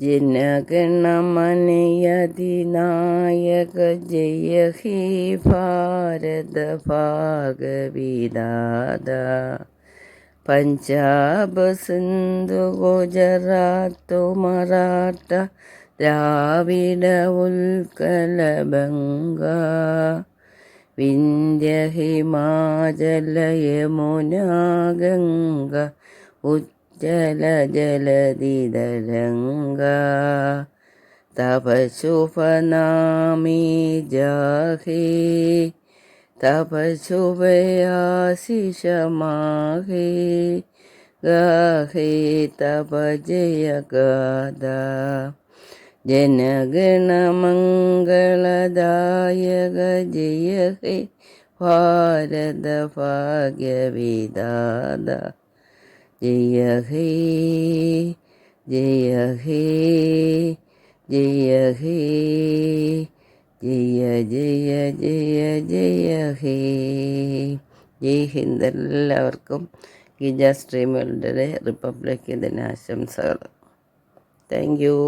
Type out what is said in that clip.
जनगणमनयधिनायक जय हे भारत भागविदाता पंजाब सिंधु गुजरात मराठ द्राविड उत्कल बंगा विंध्य हिमाचल यमुना गंगा उज्जल जलधि तरंगा तब शुभ नामे जाहे तब शुभ आशीष माहे गाहे तब जय गाथा जनगण मंगलदायक जय हे भारत भाग्य विधाता जय हे जय हे जय हे जय जय जय जय ഹേ ജയ് ഹിന്ദ്. എല്ലാവർക്കും ഗിജ സ്ട്രീമുകളുടെ റിപ്പബ്ലിക് ദിനാശംസകൾ. Thank U.